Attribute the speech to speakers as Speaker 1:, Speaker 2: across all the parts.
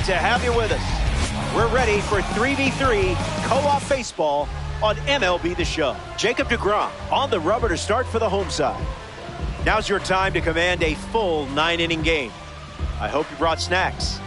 Speaker 1: Great to have you with us. We're ready for 3v3 co-op baseball on MLB The Show. Jacob deGrom on the rubber to start for the home side. Now's your time to command a full 9-inning game. I hope you brought snacks.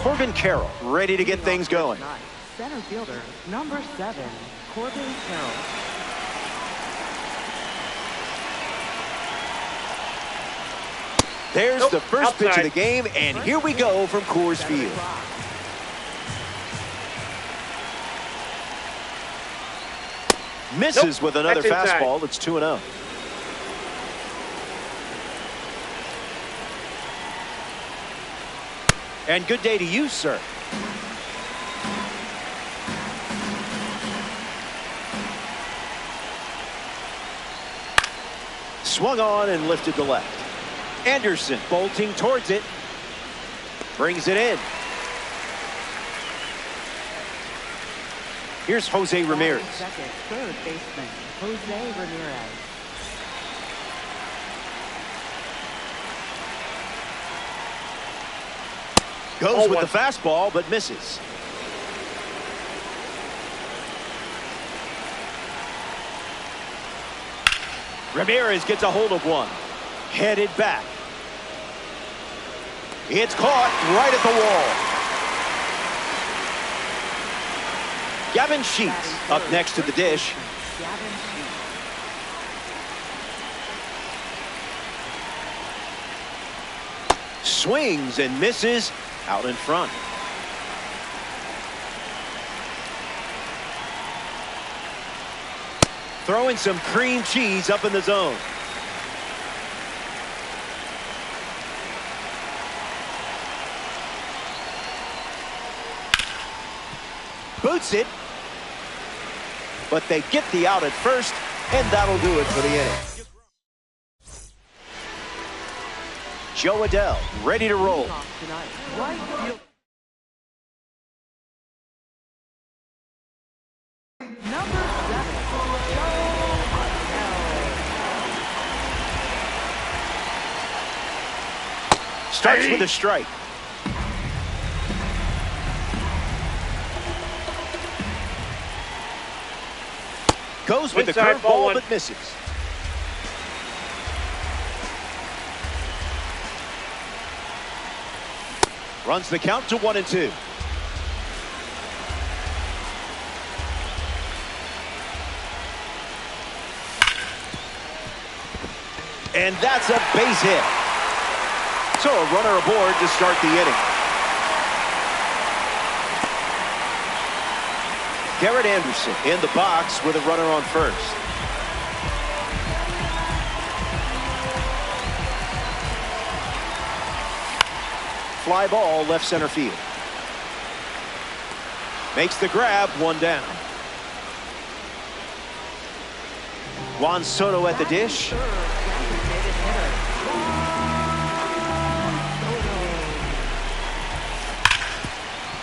Speaker 1: Corbin Carroll ready to get things going.
Speaker 2: Center fielder, number 7, Corbin Carroll.
Speaker 1: There's the first pitch of the game, and here we go from Coors Field. Misses with another fastball. It's 2-0. And good day to you, sir. Swung on and lifted to left. Anderson bolting towards it. Brings it in. Here's Jose Ramirez.
Speaker 2: Second, third baseman, Jose Ramirez.
Speaker 1: Goes with the fastball, but misses. Ramirez gets a hold of one. Headed back. It's caught right at the wall. Gavin Sheets up next to the dish. Swings and misses out in front. Throwing some cream cheese up in the zone. Boots it. But they get the out at first, and that'll do it for the inning. Joe Adell ready to roll. Starts with a strike. Goes with the curveball but misses. Runs the count to 1-2. And that's a base hit. So a runner aboard to start the inning. Garrett Anderson in the box with a runner on first. Fly ball left center field. Makes the grab, one down. Juan Soto at the dish.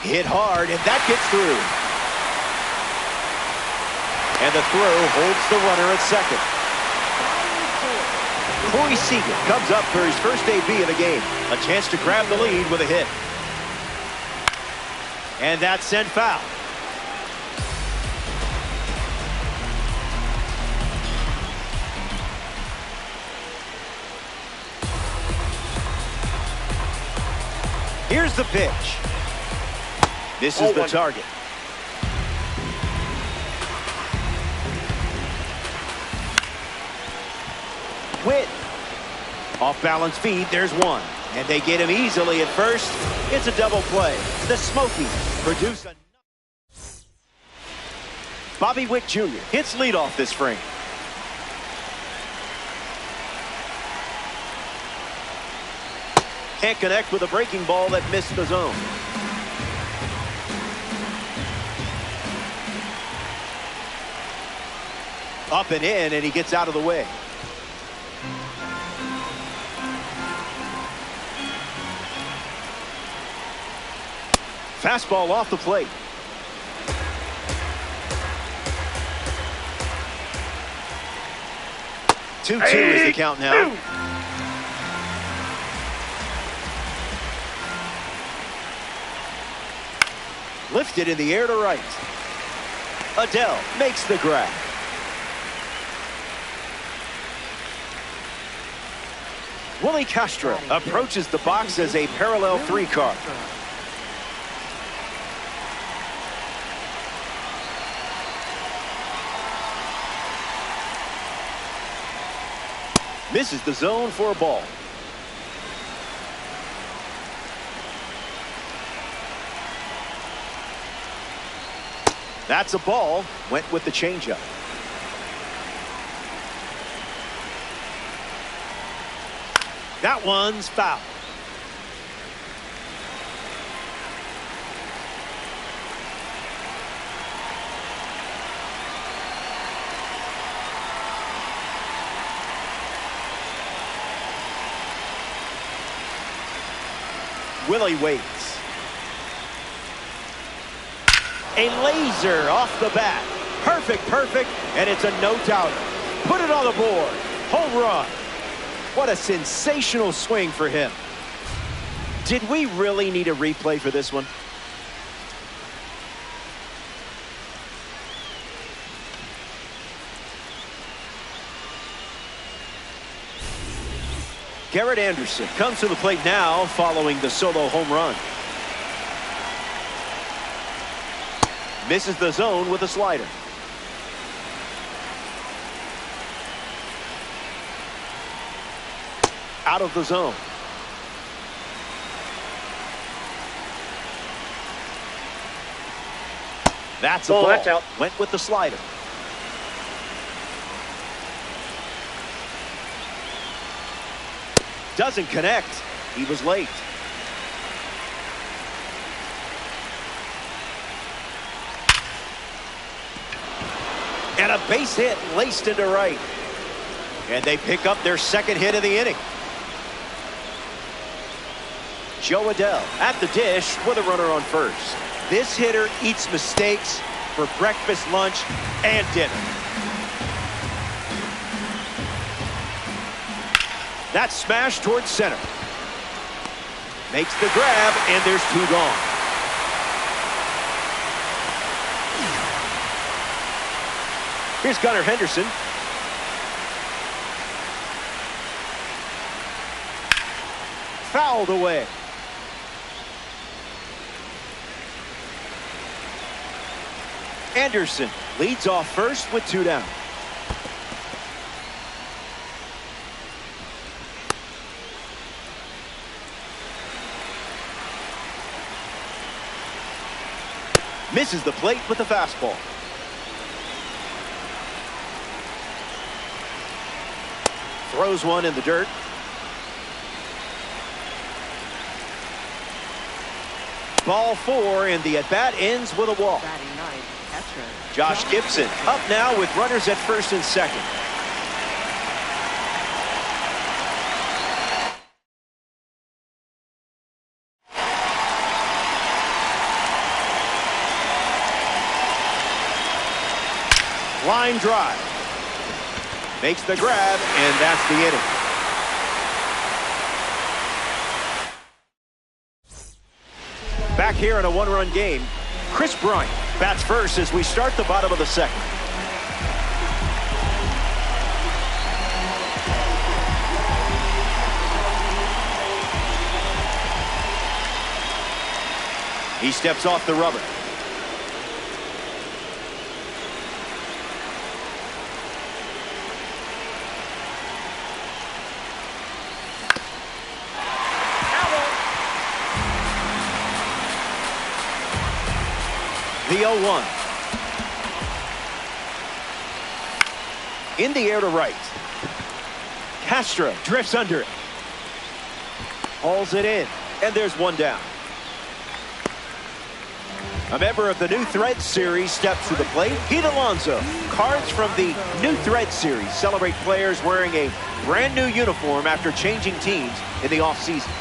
Speaker 1: Hit hard, and that gets through. And the throw holds the runner at second. Corey Seager comes up for his first AB of the game. A chance to grab the lead with a hit. And that's sent foul. Here's the pitch. This is the target. Witt. Off balance feed, there's one. And they get him easily at first. It's a double play. The Smokies produce a... Bobby Witt Jr. hits leadoff this frame. Can't connect with a breaking ball that missed the zone. Up and in, and he gets out of the way. Fastball off the plate. Two is the count now. Lifted in the air to right. Adele makes the grab. Willie Castro approaches the box as a parallel 3 card. Misses the zone for a ball. That's a ball. Went with the changeup. That one's foul. Willie waits. A laser off the bat. Perfect, and it's a no-doubter. Put it on the board. Home run. What a sensational swing for him. Did we really need a replay for this one? Garrett Anderson comes to the plate now following the solo home run. Misses the zone with a slider. Out of the zone. That's a ball.
Speaker 3: That's out.
Speaker 1: Went with the slider. Doesn't connect. He was late. And a base hit laced into right. And they pick up their second hit of the inning. Joe Adele at the dish with a runner on first. This hitter eats mistakes for breakfast, lunch, and dinner. That smash towards center. Makes the grab, and there's 2 gone. Here's Gunnar Henderson. Fouled away. Anderson leads off first with 2 down. Misses the plate with the fastball. Throws one in the dirt. Ball 4, and the at-bat ends with a walk. Josh Gibson up now with runners at first and second. Line drive. Makes the grab, and that's the inning. Back here in a 1-run game, Chris Bryant bats first as we start the bottom of the second. He steps off the rubber. The 0-1. In the air to right. Castro drifts under it. Hauls it in, and there's one down. A member of the New Threads series steps to the plate, Pete Alonso. Cards from the New Threads series celebrate players wearing a brand new uniform after changing teams in the offseason.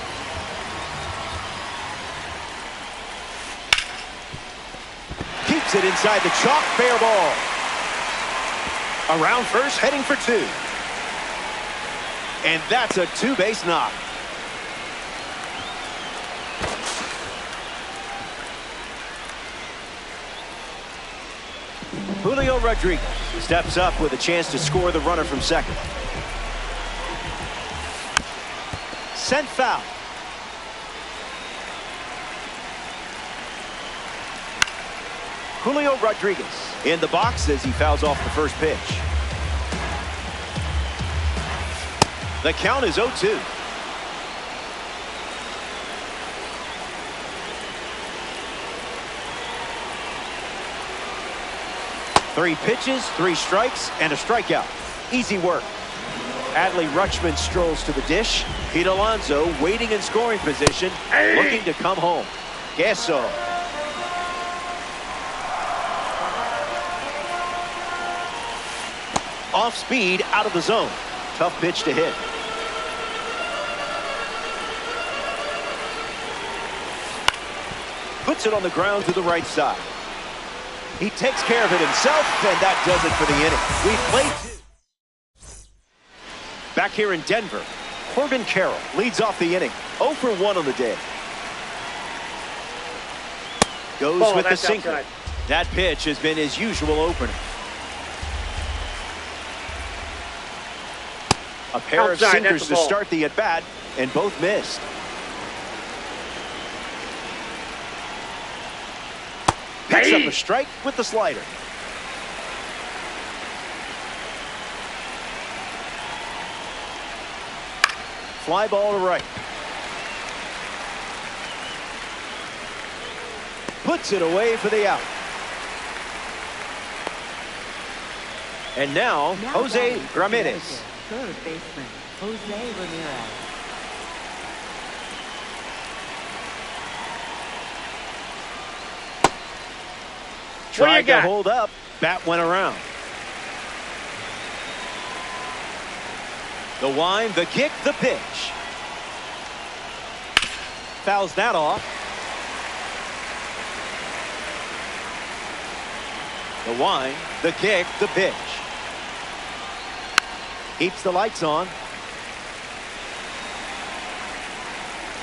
Speaker 1: Keeps it inside the chalk, fair ball. Around first, heading for two. And that's a two-base knock. Julio Rodriguez steps up with a chance to score the runner from second. Sent foul. Julio Rodriguez in the box as he fouls off the first pitch. The count is 0-2. Three pitches, three strikes, and a strikeout. Easy work. Adley Rutschman strolls to the dish. Pete Alonso waiting in scoring position, looking to come home. Gesso. Off speed, out of the zone. Tough pitch to hit. Puts it on the ground to the right side. He takes care of it himself, and that does it for the inning. We've played two. Back here in Denver, Corbin Carroll leads off the inning. 0 for 1 on the day. Goes with the sinker. Outside. That pitch has been his usual opener. A pair of sinkers to start the at-bat, and both missed. Picks up a strike with the slider. Fly ball to right. Puts it away for the out. And now Jose Ramirez.
Speaker 2: Third baseman, Jose Ramirez.
Speaker 1: Tried to hold up. Bat went around. The wind, the kick, the pitch. Fouls that off. The wind, the kick, the pitch. Keeps the lights on.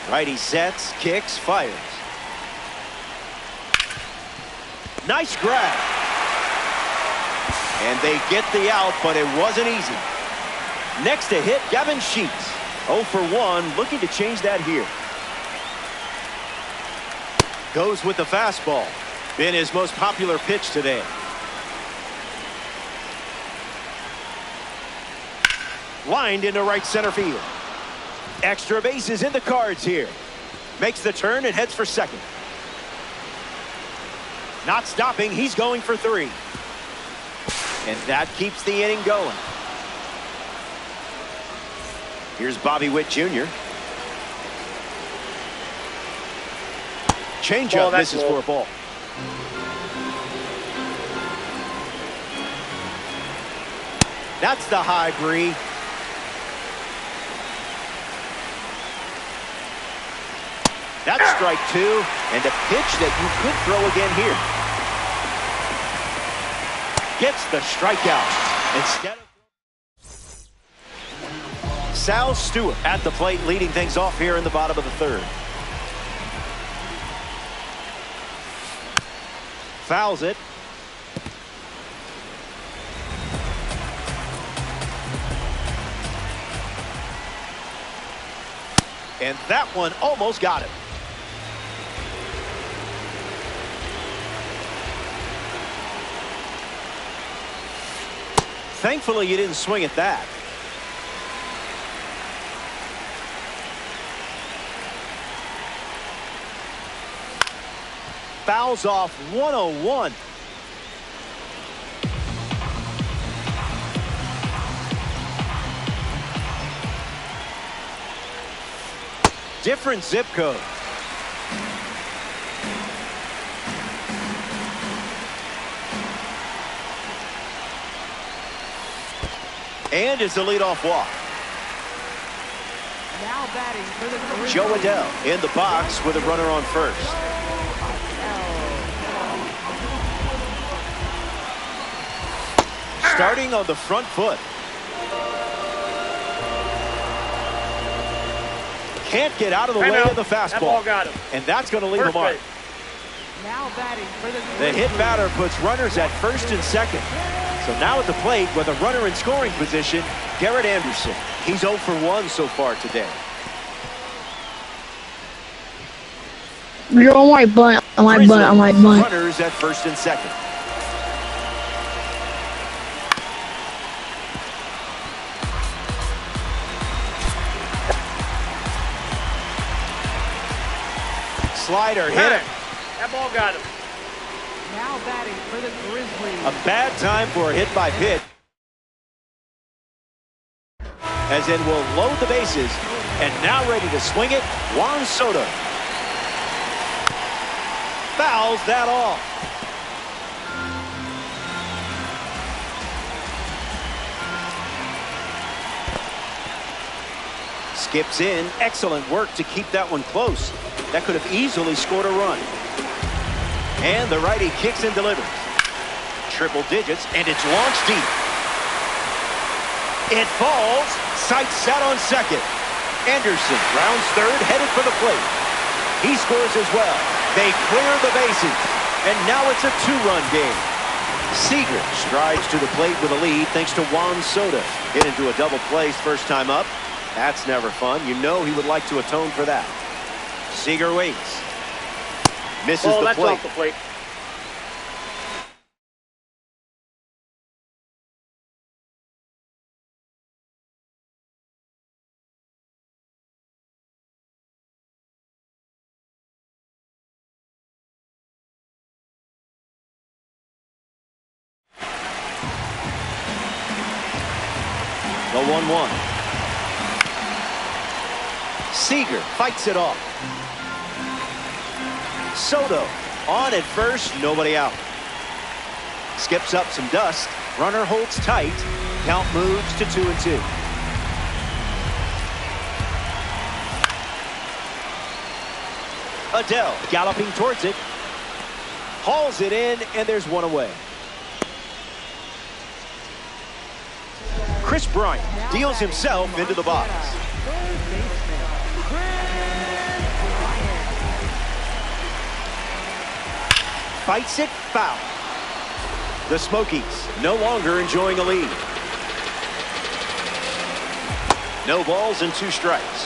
Speaker 1: Righty sets, kicks, fires. Nice grab. And they get the out, but it wasn't easy. Next to hit, Gavin Sheets. 0 for 1, looking to change that here. Goes with the fastball. Been his most popular pitch today. Lined into right center field. Extra bases in the cards here. Makes the turn and heads for second. Not stopping, he's going for 3. And that keeps the inning going. Here's Bobby Witt Jr. Changeup misses for a ball. That's the high, Bree. That's strike 2, and a pitch that you could throw again here. Gets the strikeout. Instead of Sal Stewart at the plate, leading things off here in the bottom of the third. Fouls it. And that one almost got him. Thankfully, you didn't swing at that. Fouls off 101. Different zip code. And it's a leadoff walk.
Speaker 2: Now batting for the Grizzlies.
Speaker 1: Joe Adell in the box with a runner on first. Starting on the front foot. Can't get out of the way of the fastball.
Speaker 3: That ball got him.
Speaker 1: And that's going to leave him on.
Speaker 2: Now batting for the
Speaker 1: The hit batter puts runners at first and second. So now at the plate with a runner in scoring position, Garrett Anderson. He's 0 for 1 so far today.
Speaker 4: You're on my butt, on my butt, on my butt.
Speaker 1: Runners at first and second. Slider hit him.
Speaker 3: That ball got him.
Speaker 2: Now batting for the Grizzlies.
Speaker 1: A bad time for a hit by pitch. As in will load the bases. And now ready to swing it, Juan Soto. Fouls that off. Skips in. Excellent work to keep that one close. That could have easily scored a run. And the righty kicks and delivers. Triple digits, and it's launched deep. It falls. Sights set on second. Anderson rounds third, headed for the plate. He scores as well. They clear the bases. And now it's a two-run game. Seager strides to the plate with a lead thanks to Juan Soto. Hit into a double play first time up. That's never fun. You know he would like to atone for that. Seager waits. Misses the
Speaker 3: that's
Speaker 1: plate.
Speaker 3: off the plate.
Speaker 1: The 1-1. Seager fights it off. Soto on at first, nobody out. Skips up some dust. Runner holds tight. Count moves to 2-2. Adell galloping towards it. Hauls it in, and there's one away. Chris Bryant deals himself into the box. Fights it, foul. The Smokies no longer enjoying a lead. No balls and 2 strikes.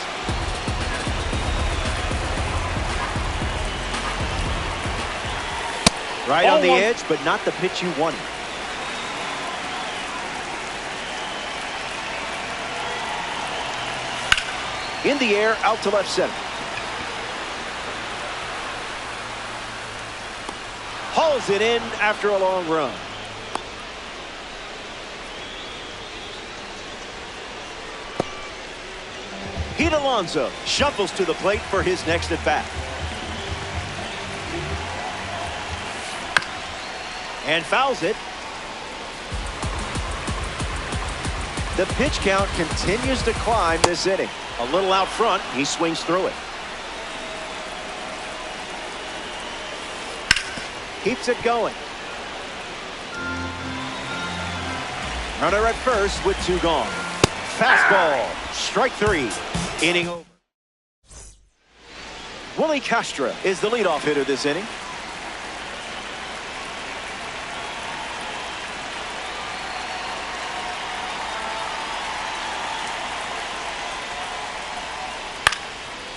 Speaker 1: Right on the edge, but not the pitch you wanted. In the air, out to left center. Hauls it in after a long run. Pete Alonso shuffles to the plate for his next at bat. And fouls it. The pitch count continues to climb this inning. A little out front, he swings through it. Keeps it going. Runner at first with 2 gone. Fastball, strike 3. Inning over. Willie Castro is the leadoff hitter this inning.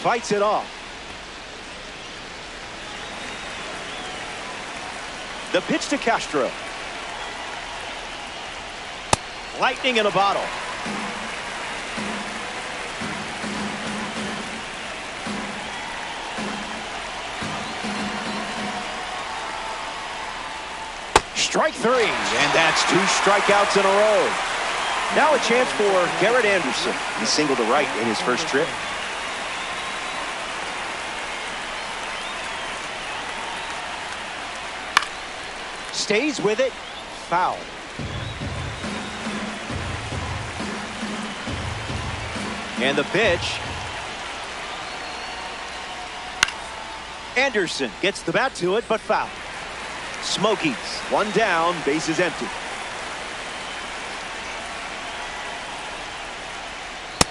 Speaker 1: Fights it off. The pitch to Castro. Lightning in a bottle. Strike 3, and that's 2 strikeouts in a row. Now a chance for Garrett Anderson. He singled to right in his first trip. Stays with it. Foul. And the pitch. Anderson gets the bat to it, but foul. Smokies, one down, bases empty.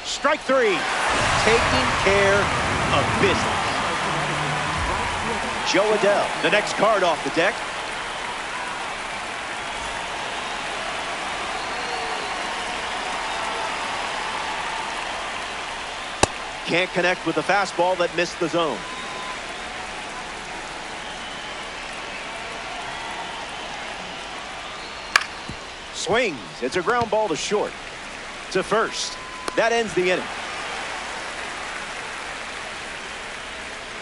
Speaker 1: Strike three. Taking care of business. Joe Adele, the next card off the deck. Can't connect with the fastball that missed the zone. Swings. It's a ground ball to short. To first. That ends the inning.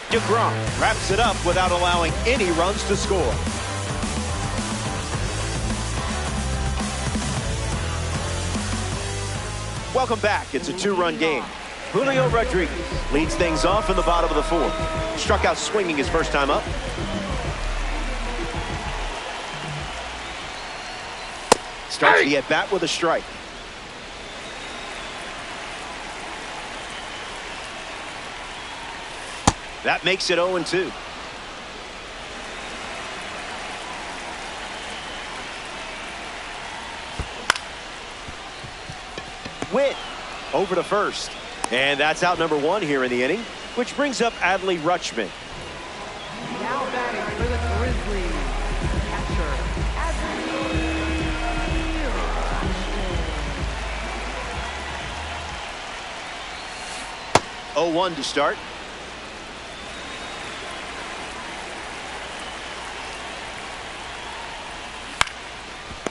Speaker 1: DeGrom wraps it up without allowing any runs to score. Welcome back. It's a two-run game. Julio Rodriguez leads things off in the bottom of the fourth. Struck out swinging his first time up. Starts the at-bat with a strike. That makes it 0-2. Witt over to first. And that's out number one here in the inning, which brings up Adley Rutschman.
Speaker 2: Now batting for the Grizzlies, catcher Adley Rutschman.
Speaker 1: 0-1 to start.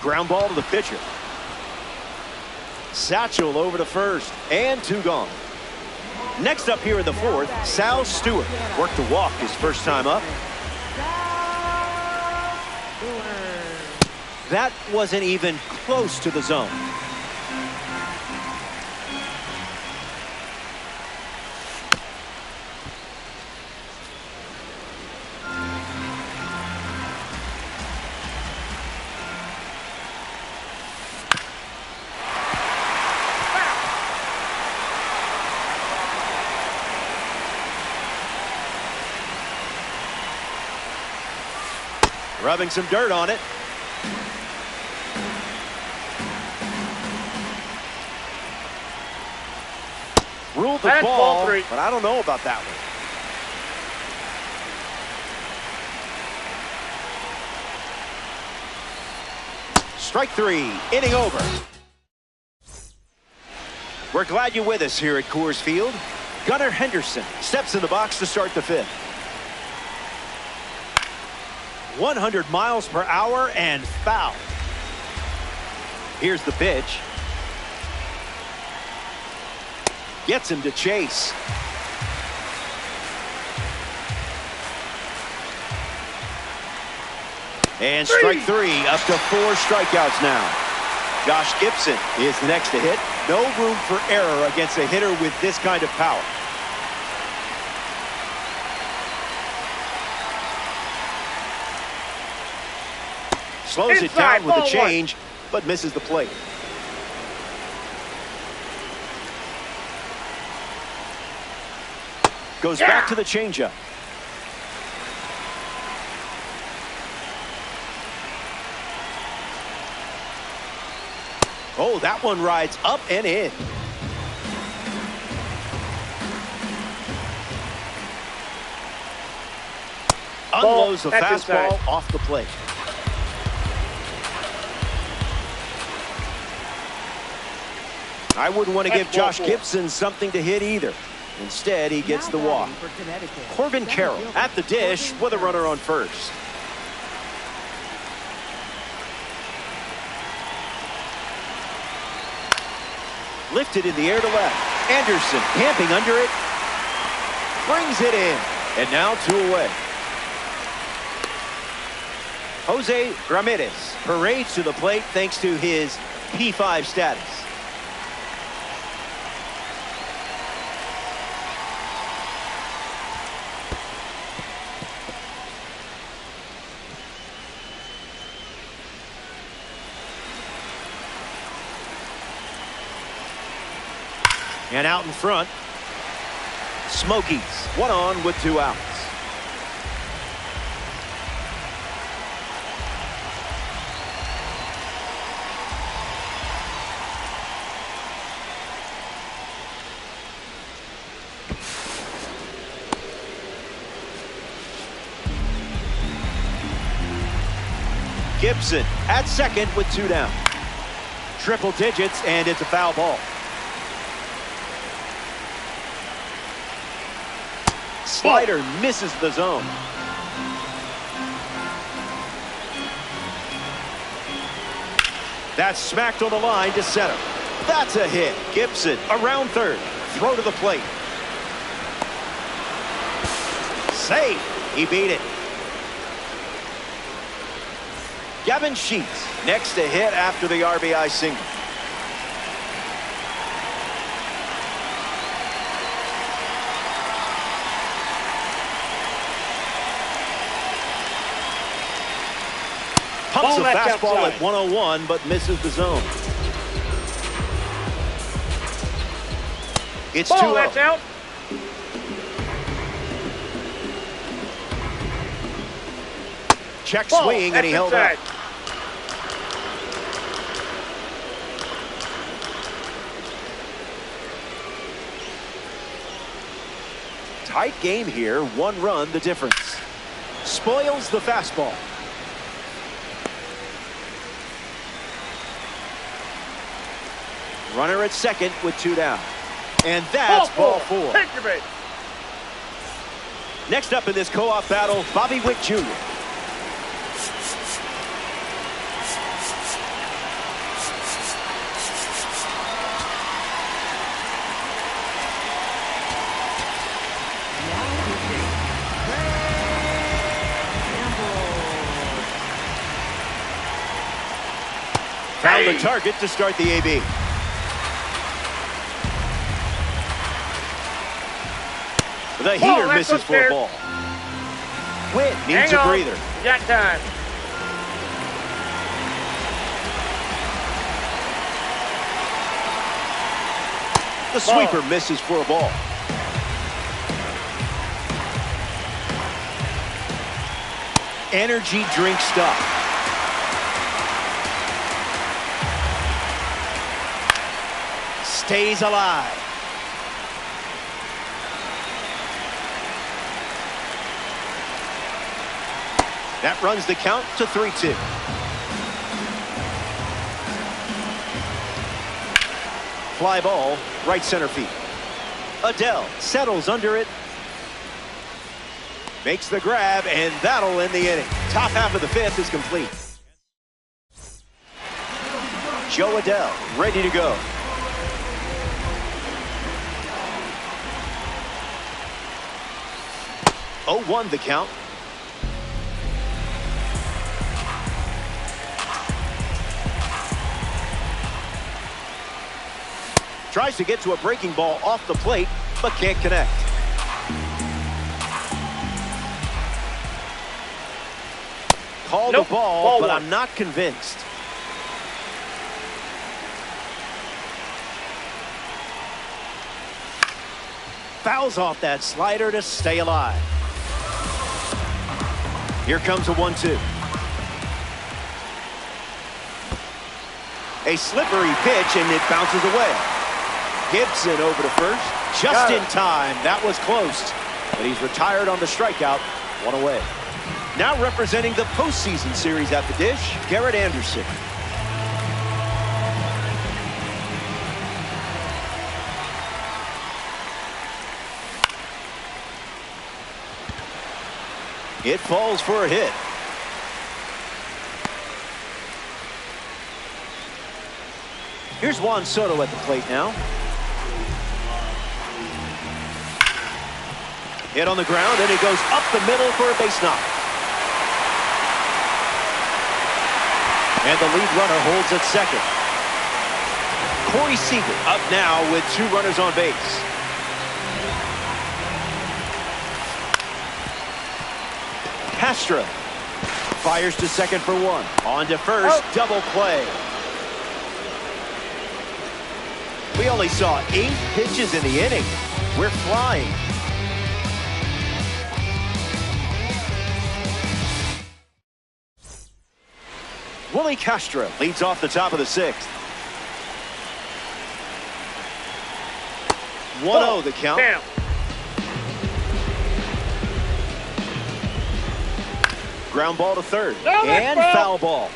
Speaker 1: Ground ball to the pitcher. Satchel over to first, and two gone. Next up here in the fourth, Sal Stewart worked to walk his first time up. That wasn't even close to the zone. Rubbing some dirt on it. Ruled the ball, but I don't know about that one. Strike three, inning over. We're glad you're with us here at Coors Field. Gunnar Henderson steps in the box to start the fifth. 100 miles per hour and foul. Here's the pitch. Gets him to chase. And strike three, up to 4 strikeouts now. Josh Gibson is the next to hit. No room for error against a hitter with this kind of power. Slows it down with the change, but misses the plate. Goes back to the changeup. Oh, that one rides up and in. Unloads the fastball off the plate. I wouldn't want to give Josh Gibson something to hit either. Instead, he gets the walk. Corbin Carroll at the dish with a runner on first. Lifted in the air to left. Anderson camping under it. Brings it in. And now 2 away. Jose Ramirez parades to the plate thanks to his P5 status. And out in front, Smokies. One on with 2 outs. Gibson at second with 2 down. Triple digits, and it's a foul ball. Slider misses the zone. That's smacked on the line to center. That's a hit. Gibson around third. Throw to the plate. Safe. He beat it. Gavin Sheets next to hit after the RBI single. Pumps a fastball at 101, but misses the zone. It's 2-0.
Speaker 3: That's out.
Speaker 1: Check swing, and he held up. Tight game here. 1 run the difference. Spoils the fastball. Runner at second with 2 down. And that's ball 4.
Speaker 3: Take your bait.
Speaker 1: Next up in this co-op battle, Bobby Witt Jr. Found the target to start the AB. The heater misses for a ball. Witt needs a breather.
Speaker 3: Got time.
Speaker 1: The sweeper misses for a ball. Energy drink stuff. Stays alive. That runs the count to 3-2. Fly ball, right center field. Adele settles under it. Makes the grab, and that'll end the inning. Top half of the 5th is complete. Joe Adele ready to go. Oh, 0-1 the count. Tries to get to a breaking ball off the plate, but can't connect. Called the ball, but I'm not convinced. Fouls off that slider to stay alive. Here comes a 1-2. A slippery pitch, and it bounces away. Gibson over to first. Just in time. That was close. But he's retired on the strikeout. 1 away. Now representing the postseason series at the dish, Garrett Anderson. It falls for a hit. Here's Juan Soto at the plate now. Hit on the ground, and it goes up the middle for a base knock. And the lead runner holds at second. Corey Seager up now with 2 runners on base. Castro fires to second for 1. On to first, double play. We only saw 8 pitches in the inning. We're flying. Willie Castro leads off the top of the 6th. 1-0 the count.
Speaker 3: Down.
Speaker 1: Ground ball to third.
Speaker 3: No,
Speaker 1: and
Speaker 3: ball.
Speaker 1: Foul ball.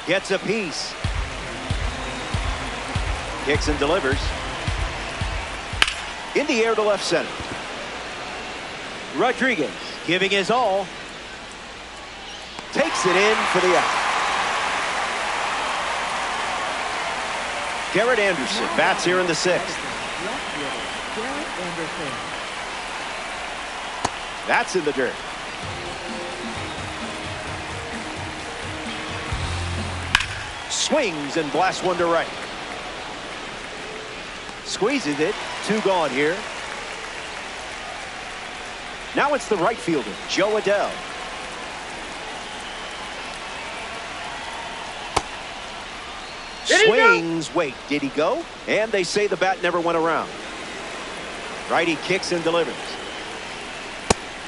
Speaker 1: Gets a piece. Kicks and delivers. In the air to left center. Rodriguez giving his all. Takes it in for the out. Garrett Anderson bats here in the 6th. That's in the dirt. Swings and blasts one to right. Squeezes it. 2 gone here. Now it's the right fielder, Joe Adell. Swings. Wait, did he go? And they say the bat never went around. Righty kicks and delivers.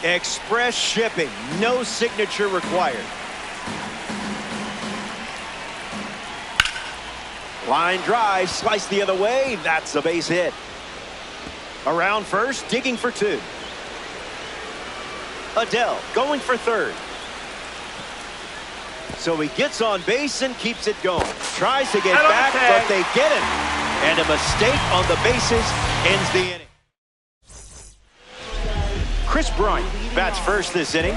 Speaker 1: Express shipping. No signature required. Line drive, sliced the other way. That's a base hit. Around first, digging for 2. Adell going for third. So he gets on base and keeps it going. Tries to get back, but they get him. And a mistake on the bases ends the inning. Chris Bryant bats first this inning.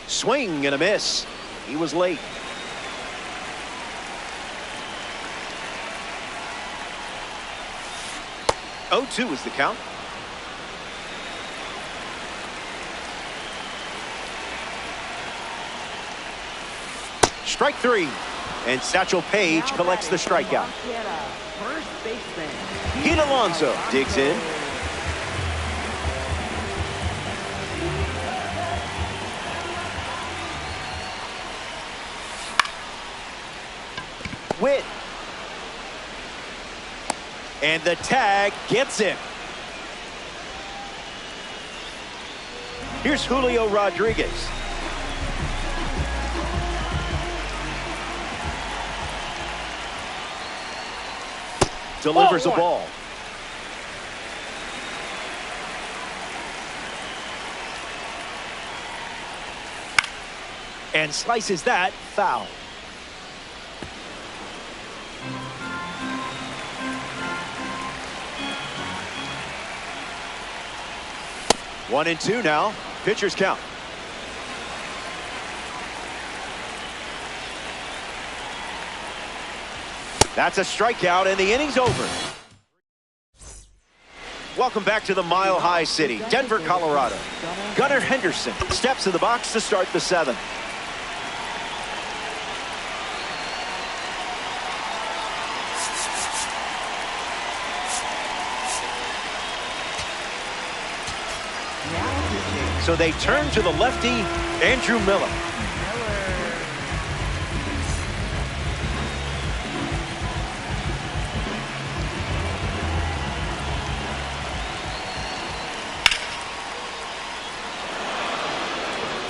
Speaker 1: Swing and a miss. He was late. Oh, 2 is the count. Strike 3. And Satchel Paige collects the strikeout. Pete Alonso digs in. Witt. And the tag gets him. Here's Julio Rodriguez. Delivers a ball. And slices that foul. One and 2 now. Pitcher's count. That's a strikeout, and the inning's over. Welcome back to the Mile High City, Denver, Colorado. Gunnar Henderson steps to the box to start the 7th. So they turn to the lefty, Andrew Miller.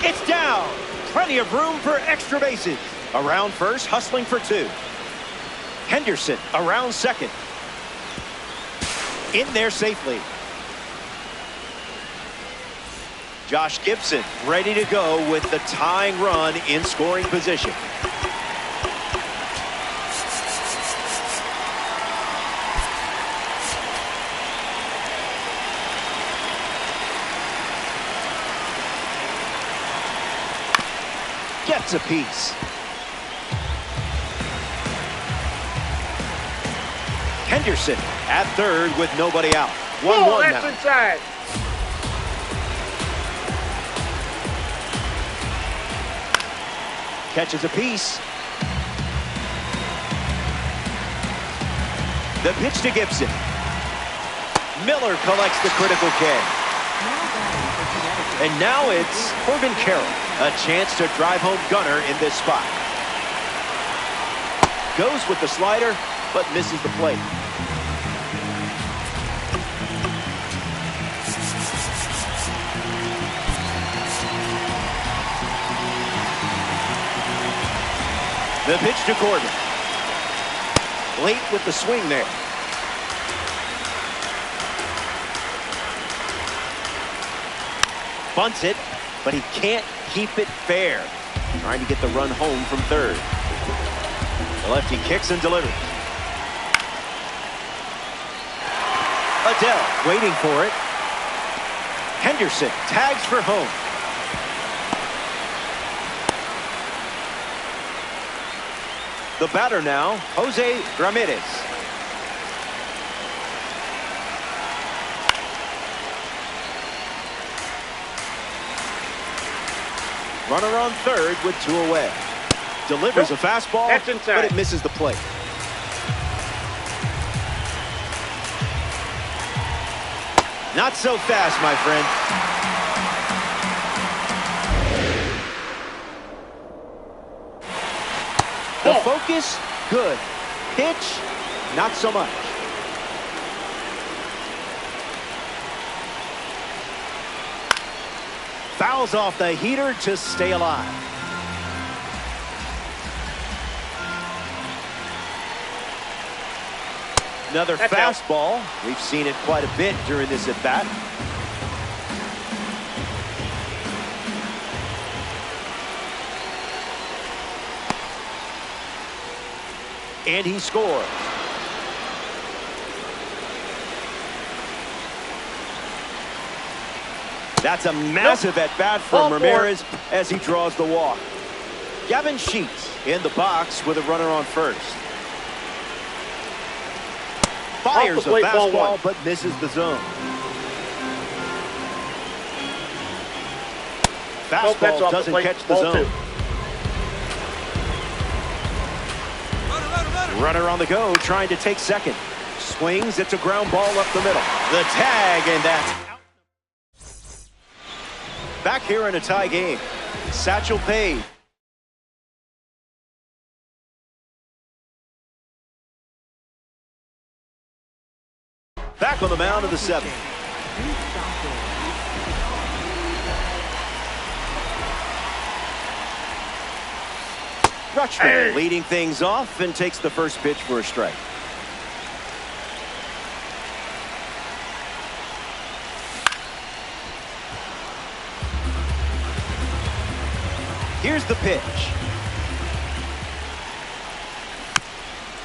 Speaker 1: It's down. Plenty of room for extra bases. Around first, hustling for 2. Henderson around second. In there safely. Josh Gibson ready to go with the tying run in scoring position. Gets a piece. Henderson at third with nobody out. 1-1 now.
Speaker 3: Inside.
Speaker 1: Catches a piece. The pitch to Gibson. Miller collects the critical K. And now it's Corbin Carroll. A chance to drive home Gunnar in this spot. Goes with the slider, but misses the plate. The pitch to Corbin. Late with the swing there. Bunts it, but he can't keep it fair. Trying to get the run home from third. The lefty kicks and delivers. Adele waiting for it. Henderson tags for home. The batter now, Jose Ramirez. Runner on third with 2 away. Delivers a fastball, but it misses the plate. Not so fast, my friend. The focus, good. Pitch, not so much. Fouls off the heater to stay alive. Another fastball. We've seen it quite a bit during this at-bat. And he scores. That's a massive at-bat from Ramirez as he draws the walk. Gavin Sheets in the box with a runner on first. Fires a fastball but misses the zone. Fastball doesn't catch the zone. Runner on the go, trying to take second. Swings, it's a ground ball up the middle. The tag, and that's out. Back here in a tie game. Satchel Paige. Back on the mound of the 7th. Rutschman leading things off and takes the first pitch for a strike. Here's the pitch.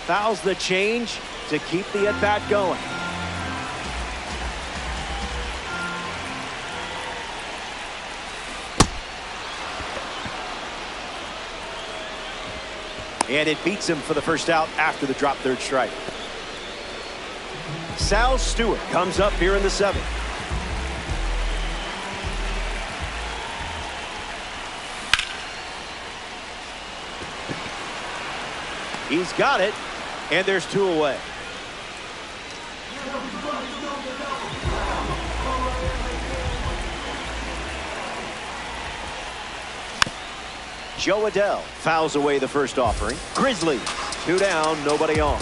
Speaker 1: Fouls the change to keep the at-bat going. And it beats him for the first out after the drop third strike. Sal Stewart comes up here in the 7th. He's got it, and there's 2 away. Joe Adele fouls away the first offering. Grizzlies 2 down, nobody on.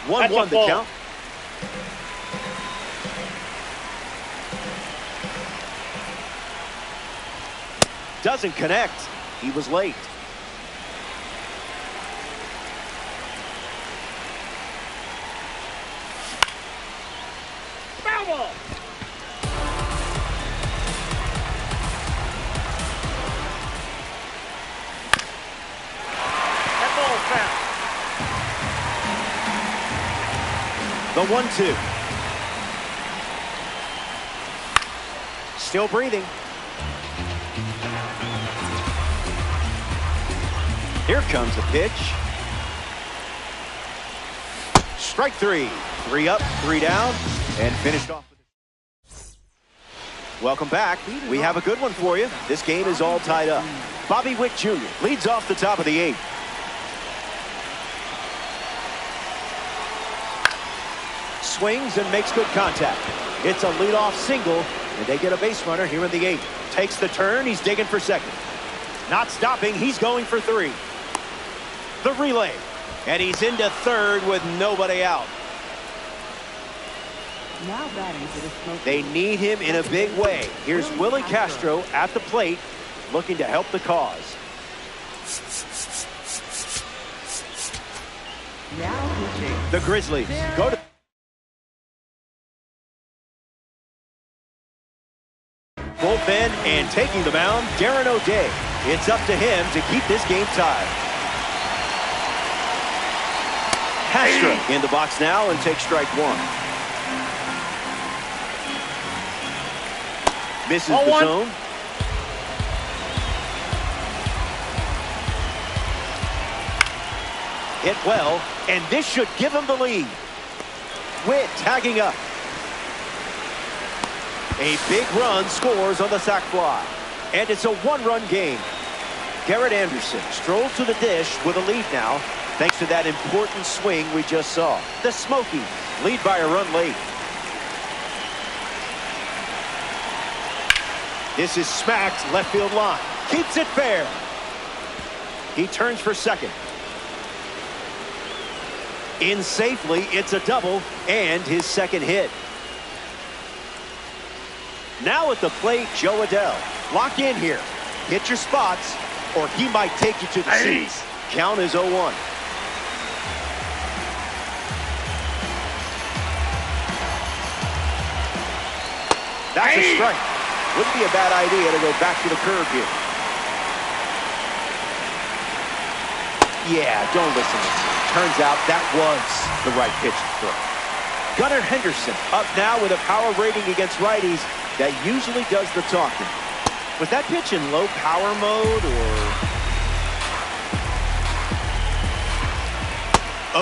Speaker 1: 1-1 the count. Doesn't connect. He was late. Foul ball. That ball foul. The 1-2. Still breathing. Here comes the pitch. Strike 3. 3 up, 3 down, and finished off. Welcome back. We have a good one for you. This game is all tied up. Bobby Wick Jr. leads off the top of the 8th. swings and makes good contact. It's a leadoff single, and they get a base runner here in the 8th. Takes the turn. He's digging for second. Not stopping. He's going for 3. The relay. And he's into third with nobody out.
Speaker 2: Now batting for the Smokies.
Speaker 1: They need him in a big way. Here's Willie Castro at the plate, looking to help the cause.
Speaker 2: Now pitching.
Speaker 1: The Grizzlies go to bullpen and taking the mound, Darren O'Day. It's up to him to keep this game tied. Castro in the box now and takes strike 1. Misses the zone. Hit well, and this should give him the lead. Witt tagging up. A big run scores on the sac fly. And it's a 1-run game. Garrett Anderson strolls to the dish with a lead now, thanks to that important swing we just saw. The Smokies lead by a run late. This is smacked left field line. Keeps it fair. He turns for second. In safely, it's a double and his second hit. Now at the plate, Joe Adell. Lock in here. Hit your spots, or he might take you to the seats. Count is 0-1. That's a strike. Wouldn't be a bad idea to go back to the curve here. Yeah, don't listen. Turns out that was the right pitch to throw. Gunnar Henderson up now with a power rating against righties that usually does the talking. Was that pitch in low power mode or?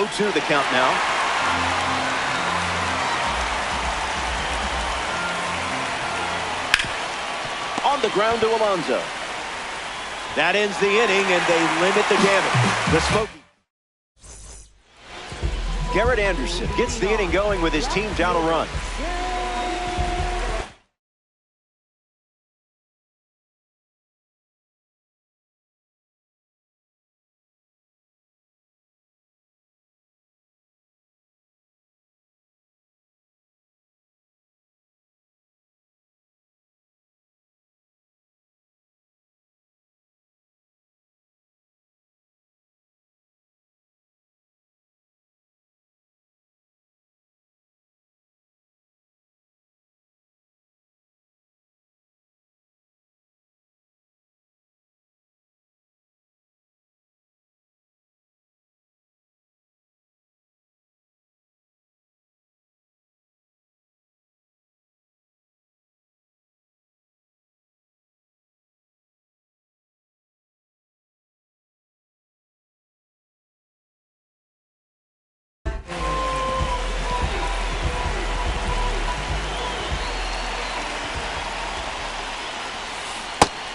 Speaker 1: 0-2 the count now. On the ground to Alonso. That ends the inning, and they limit the damage. The Smokies. Garrett Anderson gets the inning going with his team down a run.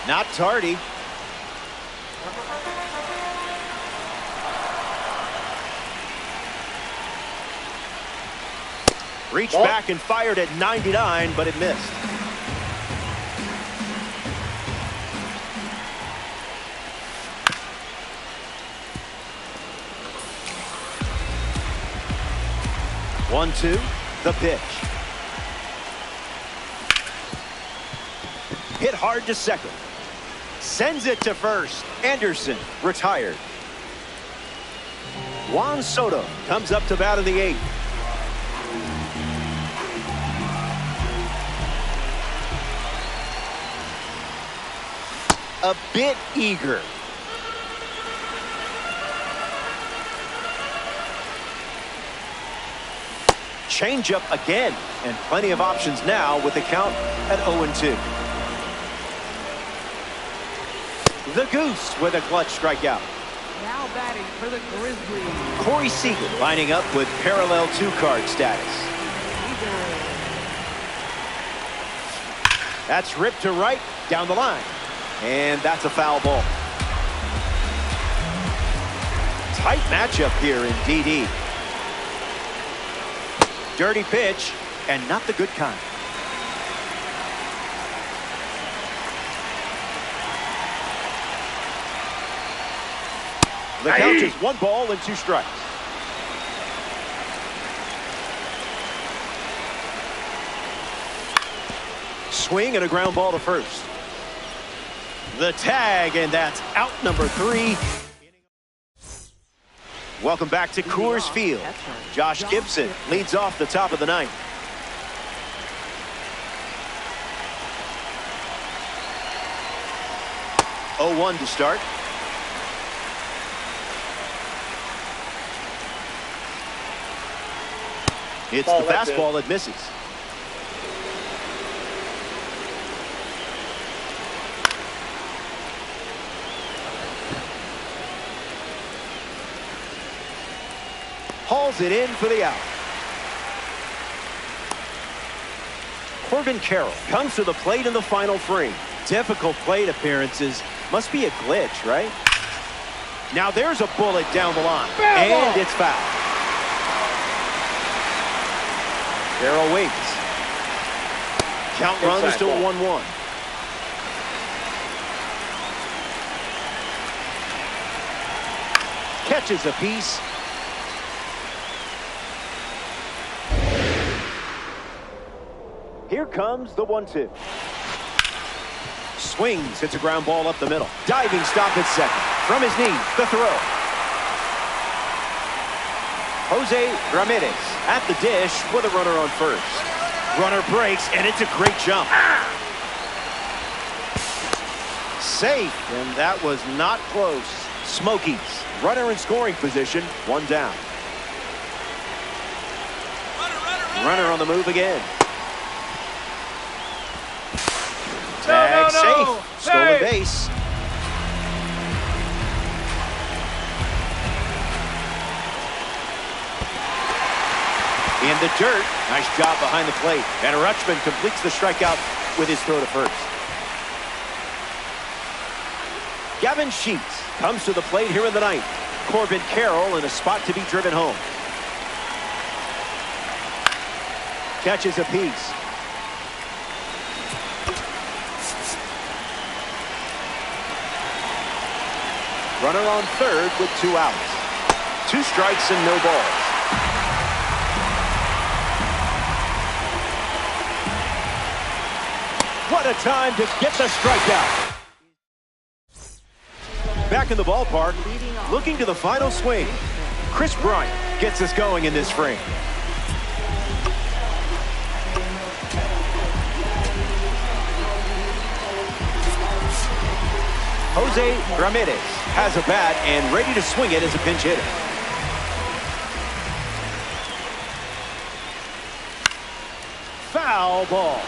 Speaker 1: Not tardy. Reached back and fired at 99, but it missed. One-two, the pitch. Hit hard to second. Sends it to first. Anderson retired. Juan Soto comes up to bat in the 8th. A bit eager. Changeup again, and plenty of options now with the count at 0-2. The Goose with a clutch strikeout.
Speaker 2: Now batting for the Grizzlies.
Speaker 1: Corey Seager lining up with parallel 2-card status. That's ripped to right down the line. And that's a foul ball. Tight matchup here in DD. Dirty pitch, and not the good kind. The count is 1 ball and 2 strikes. Swing and a ground ball to first. The tag, and that's out number 3. Welcome back to Coors Field. Josh Gibson leads off the top of the 9th. Oh, 1 to start. It's the fastball that misses. Hauls it in for the out. Corbin Carroll comes to the plate in the final frame. Difficult plate appearances. Must be a glitch, right? Now there's a bullet down the line. And it's foul. Carroll waits. Count runs to 1-1. Catches a piece. Here comes the 1-2. Swings, hits a ground ball up the middle. Diving stop at second. From his knees, the throw. Jose Ramirez at the dish with a runner on first. Runner breaks, and it's a great jump. Safe, and that was not close. Smokies, runner in scoring position, 1 down. Runner on the move again. Tag safe. Stolen base. In the dirt. Nice job behind the plate. And Rutschman completes the strikeout with his throw to first. Gavin Sheets comes to the plate here in the 9th. Corbin Carroll in a spot to be driven home. Catches a piece. Runner on third with 2 outs. 2 strikes and no balls. What a time to get the strikeout. Back in the ballpark, looking to the final swing. Chris Bryant gets us going in this frame. Jose Ramirez has a bat and ready to swing it as a pinch hitter. Foul ball.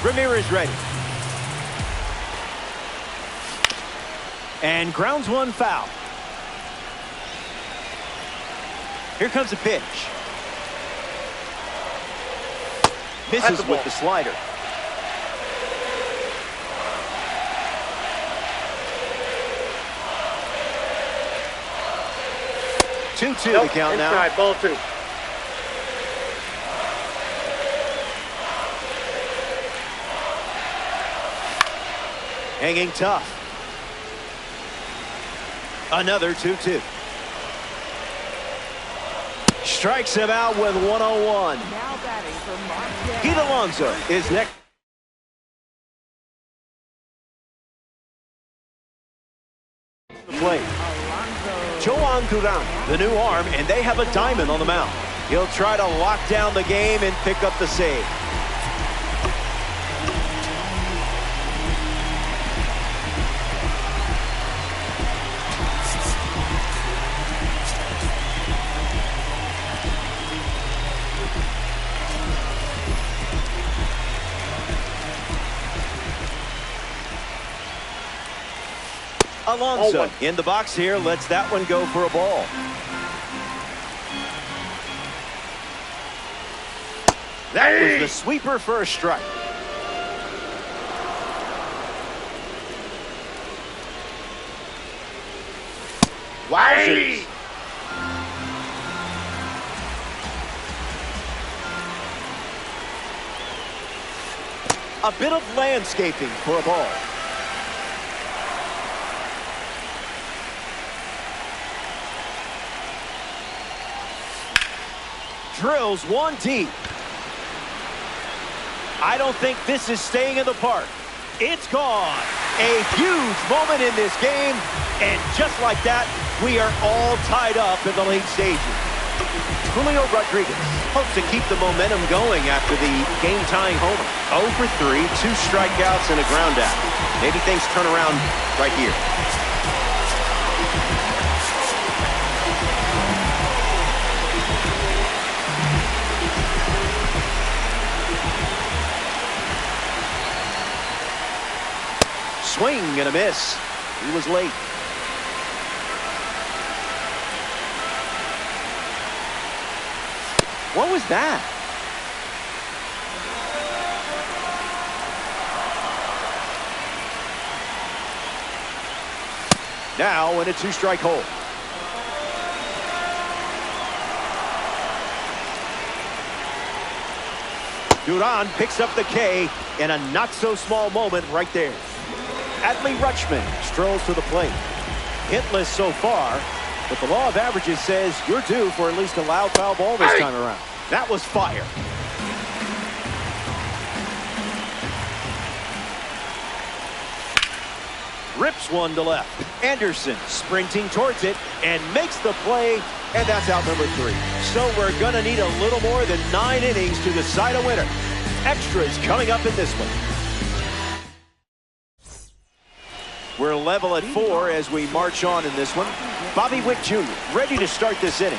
Speaker 1: Ramirez ready. And grounds 1 foul. Here comes a pitch. Misses with the slider. Two the count now.
Speaker 3: Inside, ball 2.
Speaker 1: Hanging tough. Another 2-2. Strikes him out with 101.
Speaker 2: Now batting for Mark.
Speaker 1: Pete Alonso is next. Play. Joan Duran, the new arm, and they have a diamond on the mound. He'll try to lock down the game and pick up the save. Alonso in the box here, lets that one go for a ball. That was the sweeper for a strike. Wowzers. A bit of landscaping for a ball. Drills one deep. I don't think this is staying in the park. It's gone. A huge moment in this game. And just like that, we are all tied up in the late stages. Julio Rodriguez hopes to keep the momentum going after the game-tying homer. 0 for 3, 2 strikeouts and a ground out. Maybe things turn around right here. Swing and a miss. He was late. What was that? Now in a 2-strike hole. Duran picks up the K in a not-so-small moment right there. Adley Rutschman strolls to the plate. Hitless so far, but the law of averages says you're due for at least a loud foul ball this time around. That was fire. Rips one to left. Anderson sprinting towards it and makes the play, and that's out number 3. So we're going to need a little more than 9 innings to decide a winner. Extras coming up in this one. We're level at 4 as we march on in this one. Bobby Witt Jr. ready to start this inning.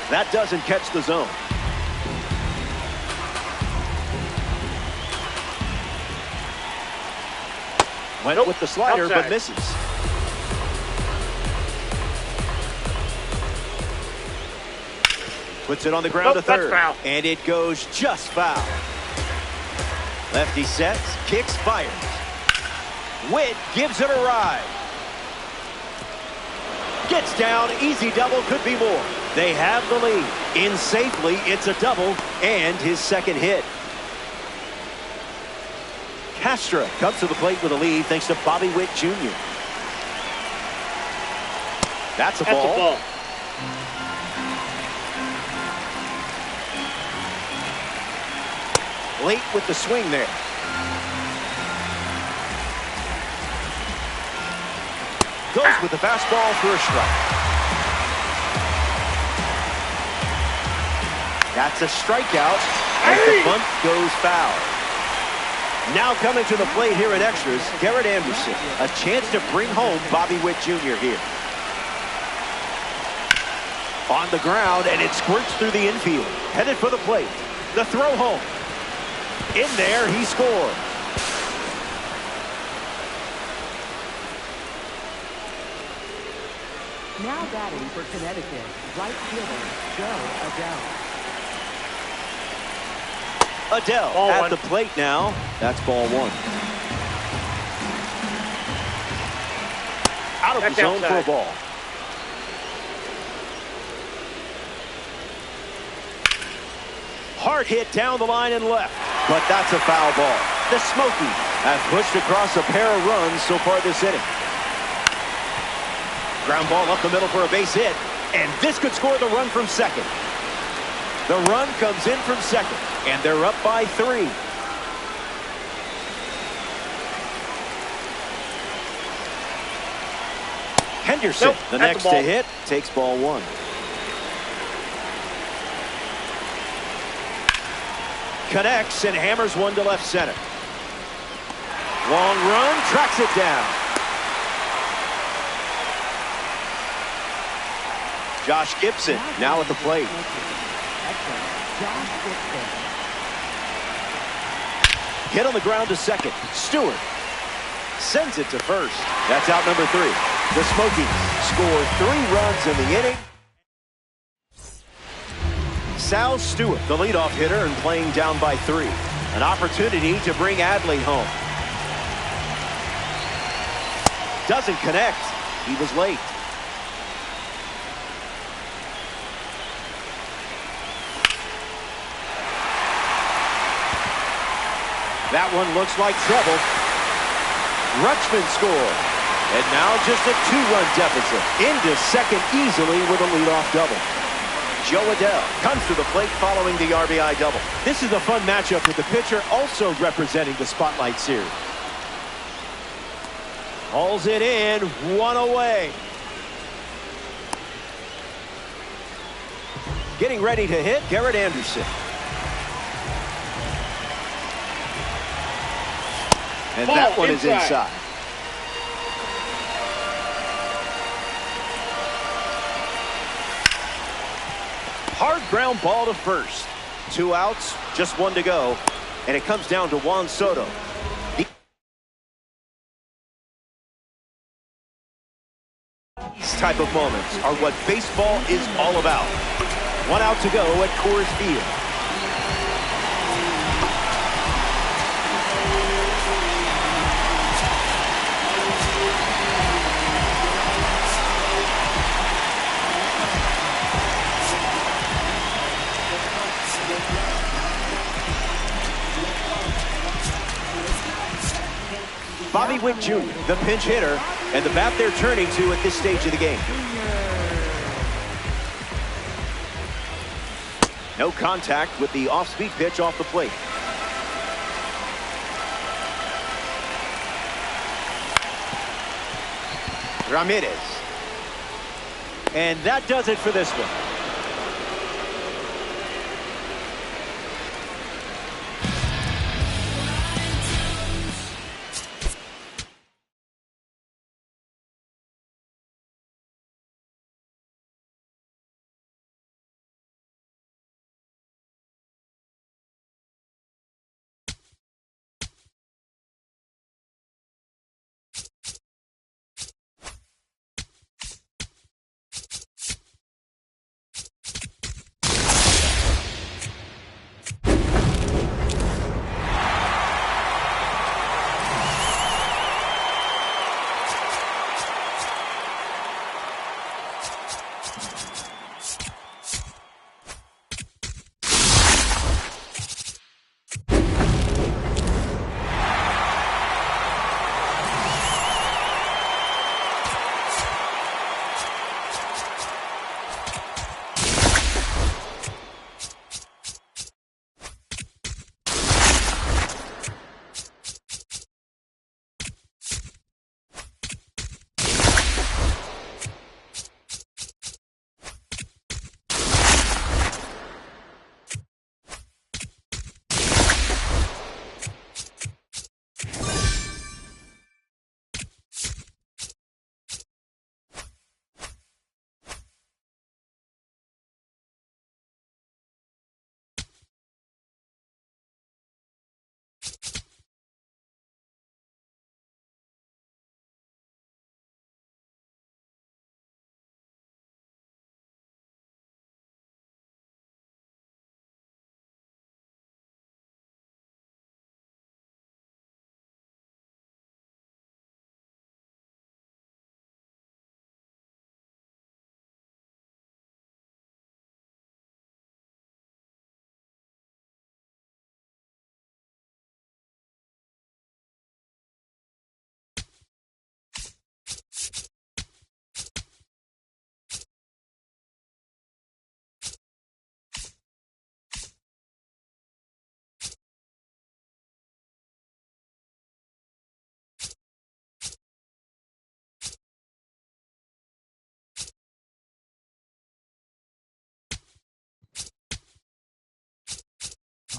Speaker 1: That doesn't catch the zone. Went with the slider, but misses. Puts it on the ground to third. And it goes just foul. Lefty sets, kicks, fires. Witt gives it a ride. Gets down, easy double, could be more. They have the lead. In safely, it's a double and his second hit. Castro comes to the plate with a lead thanks to Bobby Witt Jr. That's a ball. Late with the swing there. Goes with the fastball for a strike. That's a strikeout as the bunt goes foul. Now coming to the plate here at extras, Garrett Anderson. A chance to bring home Bobby Witt Jr. here. On the ground, and it squirts through the infield. Headed for the plate. The throw home. In there, he scores.
Speaker 2: Now batting for Connecticut, right fielder Joe Adele.
Speaker 1: Adele at the plate now. That's ball 1. Out of the zone for a ball. Hard hit down the line and left, but that's a foul ball. The Smokies have pushed across a pair of runs so far this inning. Ground ball up the middle for a base hit, and this could score the run from second. The run comes in from second, and they're up by 3. Henderson, the next to hit, takes ball 1. Connects and hammers one to left center. Long run, tracks it down. Josh Gibson now at the plate. Hit on the ground to second. Stewart sends it to first. That's out number 3. The Smokies score 3 runs in the inning. Sal Stewart, the leadoff hitter, and playing down by 3. An opportunity to bring Adley home. Doesn't connect. He was late. That one looks like trouble. Rutschman scored. And now just a 2-run deficit. Into second easily with a leadoff double. Joe Adell comes to the plate following the RBI double. This is a fun matchup with the pitcher also representing the Spotlight Series. Hauls it in, 1 away. Getting ready to hit, Garrett Anderson. And that one is inside. Hard ground ball to first. 2 outs, just 1 to go. And it comes down to Juan Soto. These type of moments are what baseball is all about. 1 out to go at Coors Field. Bobby Witt Jr., the pinch hitter, and the bat they're turning to at this stage of the game. No contact with the off-speed pitch off the plate. Ramirez. And that does it for this one.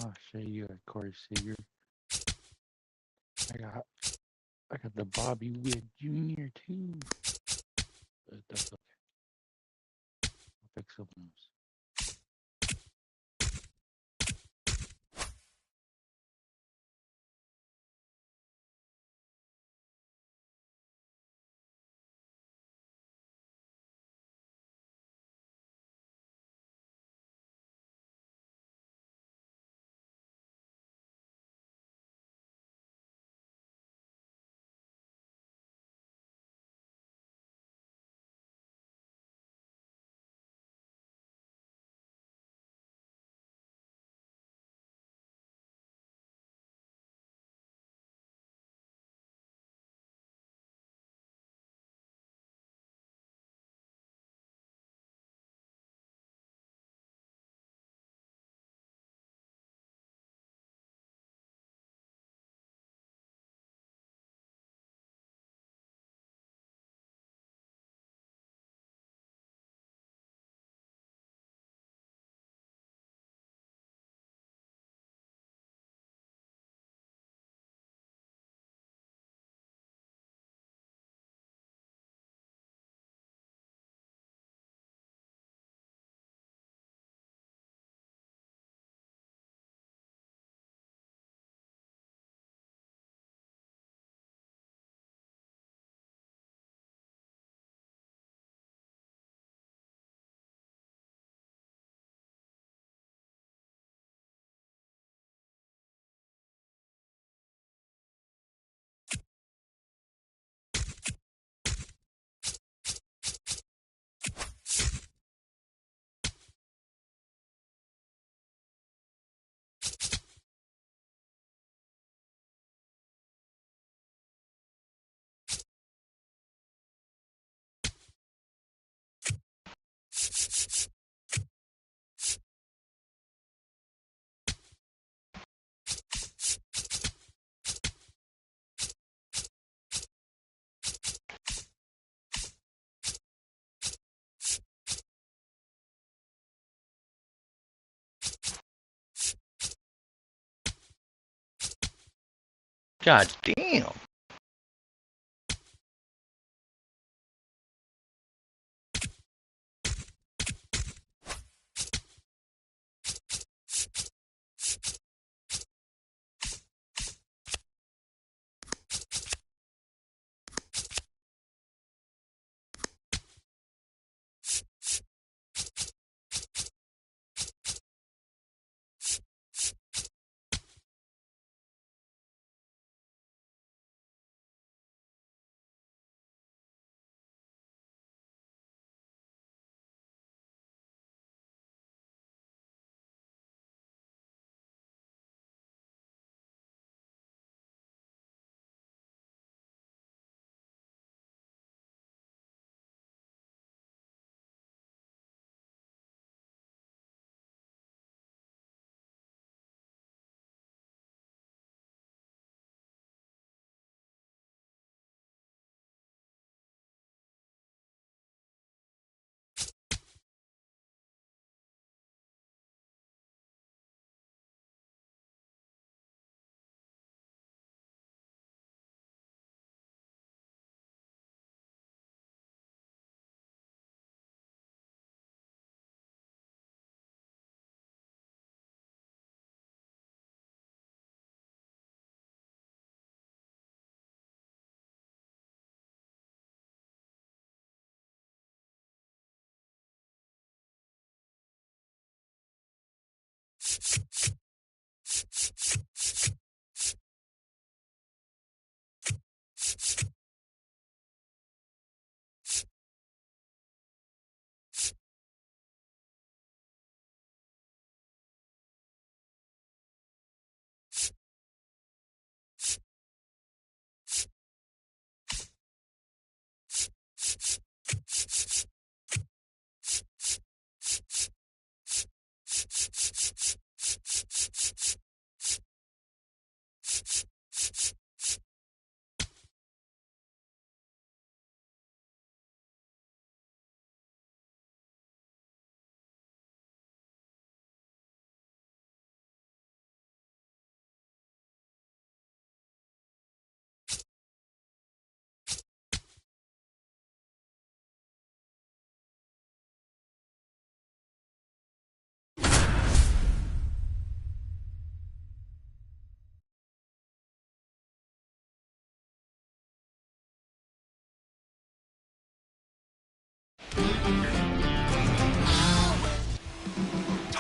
Speaker 3: I'll show you a Corey Seager. I got the Bobby Witt Jr. too. But that's okay. I'll fix those. God damn.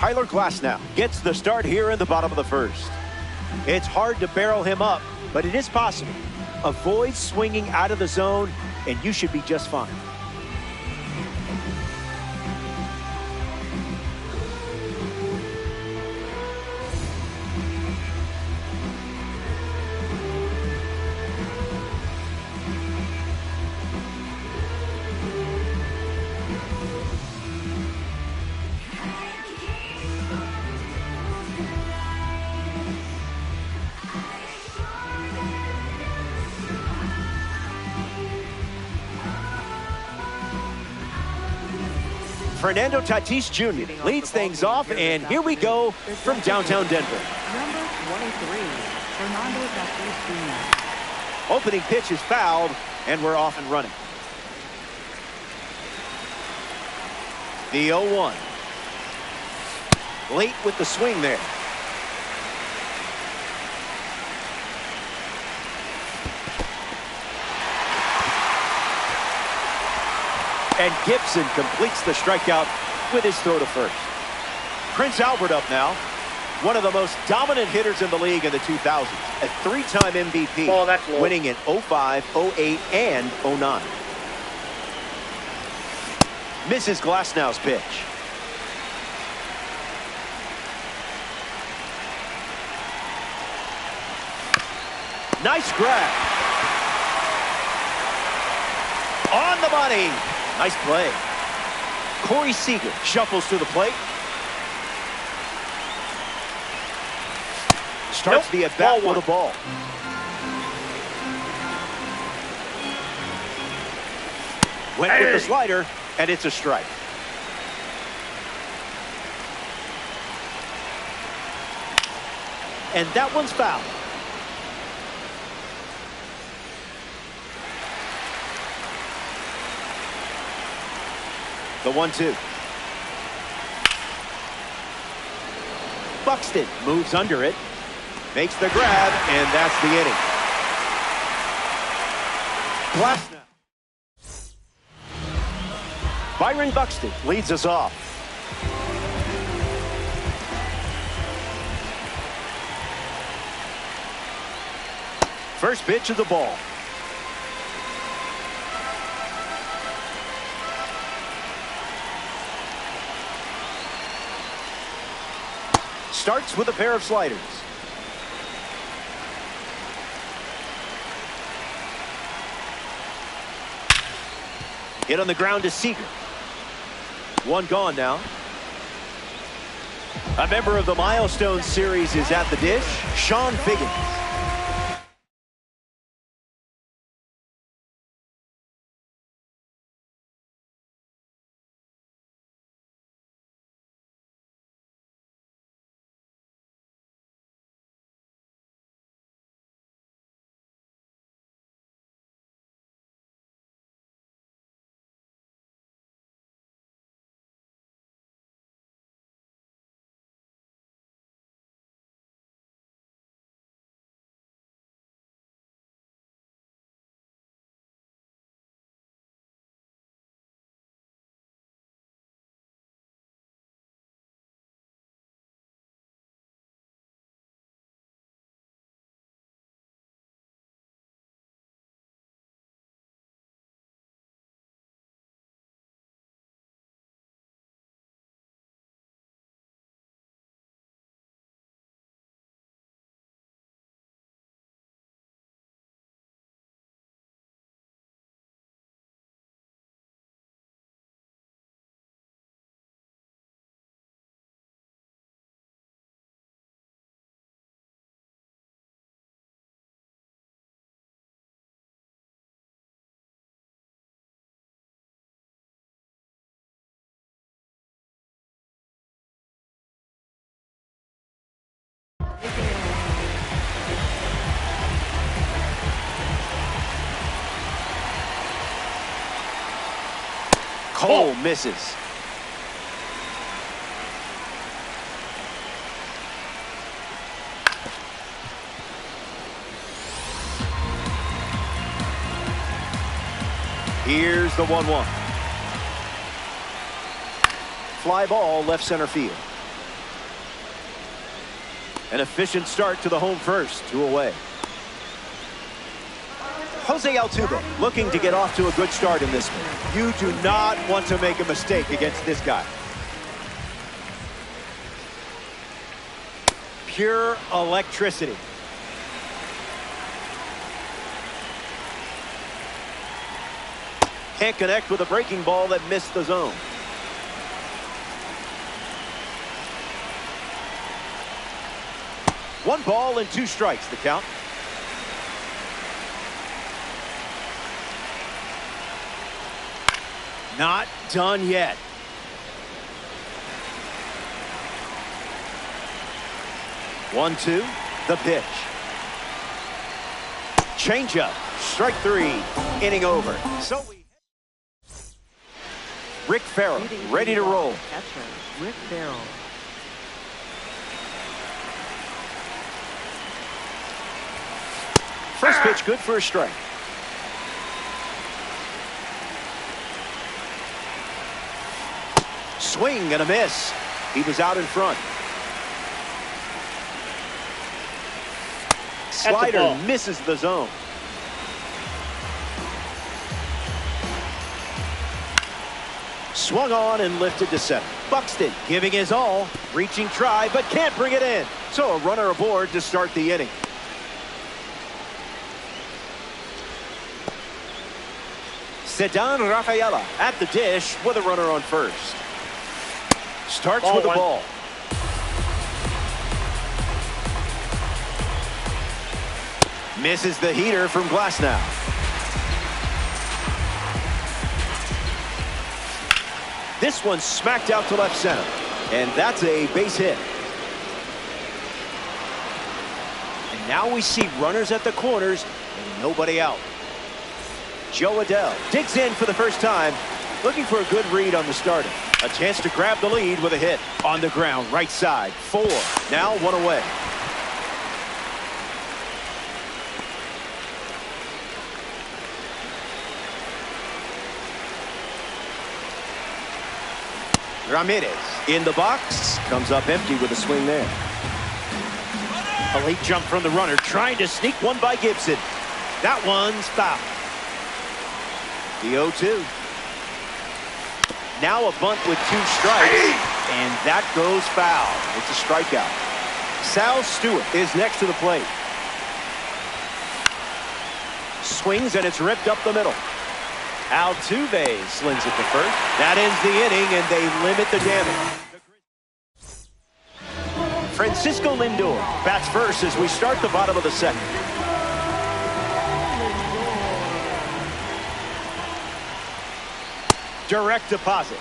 Speaker 1: Tyler Glasnow gets the start here in the bottom of the first. It's hard to barrel him up, but it is possible. Avoid swinging out of the zone, and you should be just fine. Fernando Tatis Jr. leads things off, and here we go from downtown Denver.
Speaker 2: Number 23, Fernando Tatis Jr.
Speaker 1: Opening pitch is fouled, and we're off and running. The 0-1. Late with the swing there. And Gibson completes the strikeout with his throw to first. Prince Albert up now. One of the most dominant hitters in the league in the 2000s. A three-time MVP, winning in 05, 08, and 09. Misses Glasnow's pitch. Nice grab. On the money. Nice play. Corey Seager shuffles to the plate. Starts the at-bat with a ball. Went with the slider, and it's a strike. And that one's foul. The 1-2. Buxton moves under it, makes the grab, and that's the inning. Glasnow. Byron Buxton leads us off. First pitch of the ball. Starts with a pair of sliders. Hit on the ground to Seager. One gone now. A member of the Milestone Series is at the dish, Sean Figgins. Cole misses. Here's the 1-1. Fly ball left center field. An efficient start to the home first, 2 away. Jose Altuve looking to get off to a good start in this one. You do not want to make a mistake against this guy. Pure electricity. Can't connect with a breaking ball that missed the zone. One ball and 2 strikes, the count. Not done yet. One-two, the pitch. Changeup, strike 3, inning over. So Rick Farrell ready to roll.
Speaker 2: Catcher, Rick Farrell.
Speaker 1: First pitch good for a strike. Swing and a miss. He was out in front. Slider misses the zone. Swung on and lifted to center. Buxton giving his all, reaching try, but can't bring it in. So a runner aboard to start the inning. Ceddanne Rafaela at the dish with a runner on first. Starts with the ball. Misses the heater from Glasnow. This one smacked out to left center. And that's a base hit. And now we see runners at the corners and nobody out. Joe Adell digs in for the first time. Looking for a good read on the starter. A chance to grab the lead with a hit. On the ground, right side, 4. Now 1 away. Ramirez in the box. Comes up empty with a swing there. A late jump from the runner, trying to sneak one by Gibson. That one's foul. The 0-2. Now a bunt with 2 strikes, and that goes foul. It's a strikeout. Sal Stewart is next to the plate. Swings, and it's ripped up the middle. Altuve slings it to first. That ends the inning, and they limit the damage. Francisco Lindor bats first as we start the bottom of the second. Direct deposit.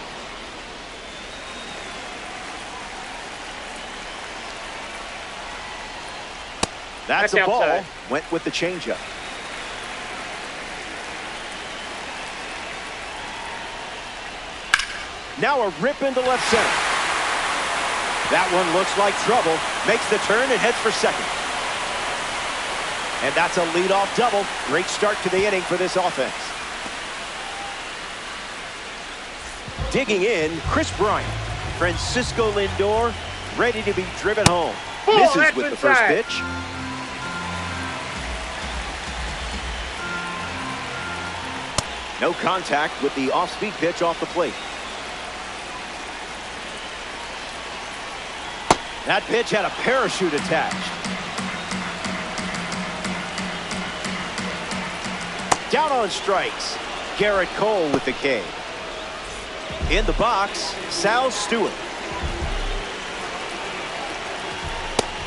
Speaker 1: That's a ball.
Speaker 5: Outside.
Speaker 1: Went with the changeup. Now a rip into left center. That one looks like trouble. Makes the turn and heads for second. And that's a leadoff double. Great start to the inning for this offense. Digging in, Chris Bryant. Francisco Lindor ready to be driven home. Misses with the first pitch. No contact with the off-speed pitch off the plate. That pitch had a parachute attached. Down on strikes. Garrett Cole with the K. In the box, Sal Stewart.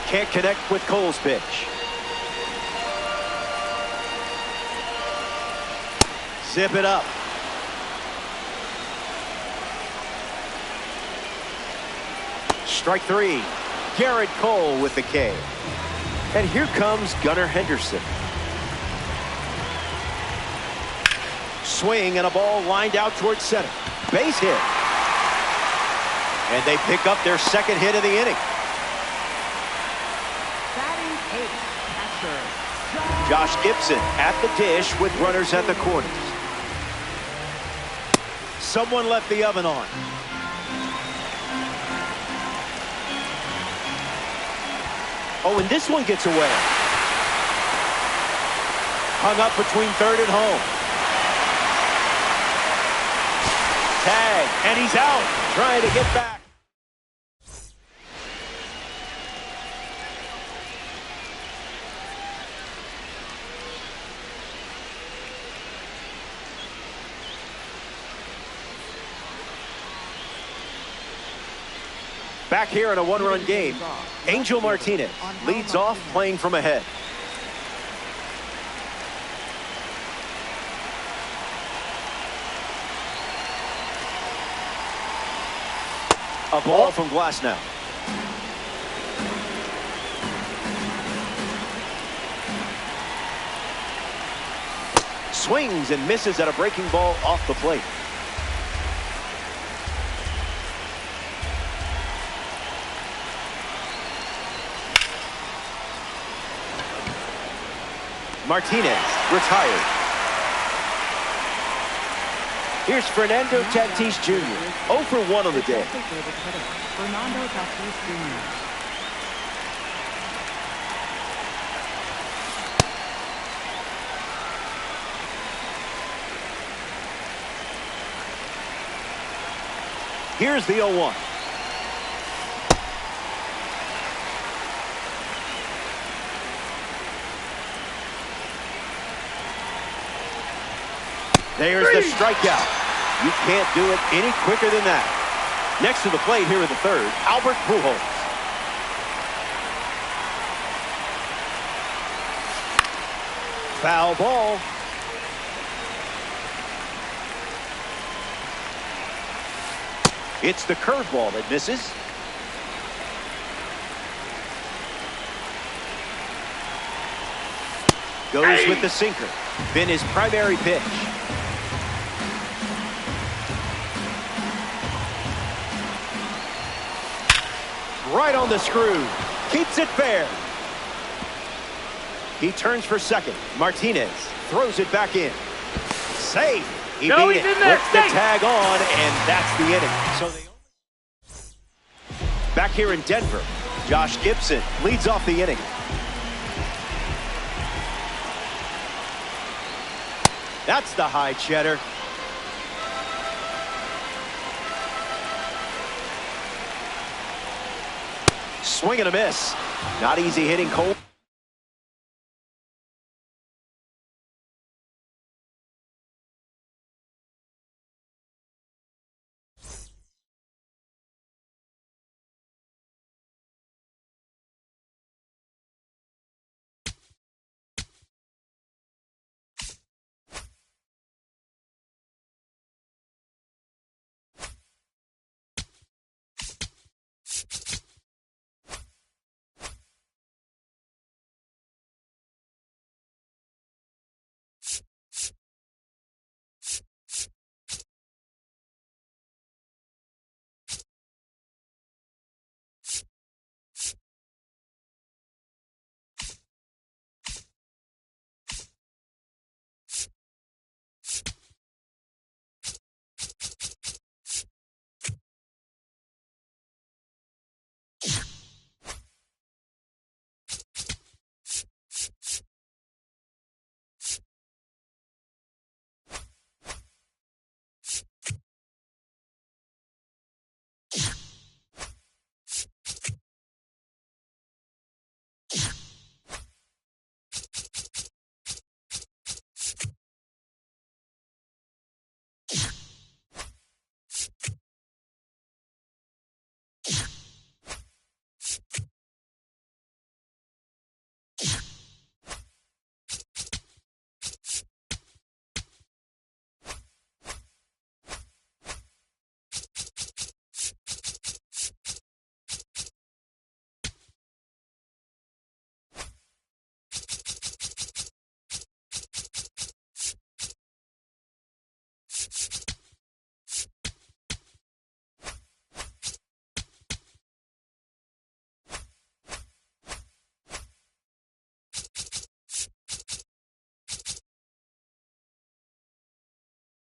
Speaker 1: Can't connect with Cole's pitch. Zip it up. Strike 3. Garrett Cole with the K. And here comes Gunnar Henderson. Swing and a ball lined out towards center. Base hit. And they pick up their second hit of the inning.
Speaker 2: Batting 8th, catcher,
Speaker 1: Josh Gibson at the dish with runners at the corners. Someone left the oven on. Oh, and this one gets away. Hung up between third and home. Tag, and he's out, trying to get back. Back here in a one-run game, Angel Martinez leads off playing from ahead. A ball from Glasnow. Swings and misses at a breaking ball off the plate. Martinez retired. Here's Fernando Tatis Jr. 0 for 1 on the day.
Speaker 2: Fernando Tatis Jr.
Speaker 1: Here's the 0-1. There's the strikeout. You can't do it any quicker than that. Next to the plate here in the third, Albert Pujols. Foul ball. It's the curveball that misses. Goes with the sinker. Been his primary pitch. right on the screw. Keeps it fair. He turns for second. Martinez throws it back in. Safe. He beat it. Puts the tag on, and that's the inning. So back here in Denver, Josh Gibson leads off the inning. That's the high cheddar. Swing and a miss. Not easy hitting, Cole.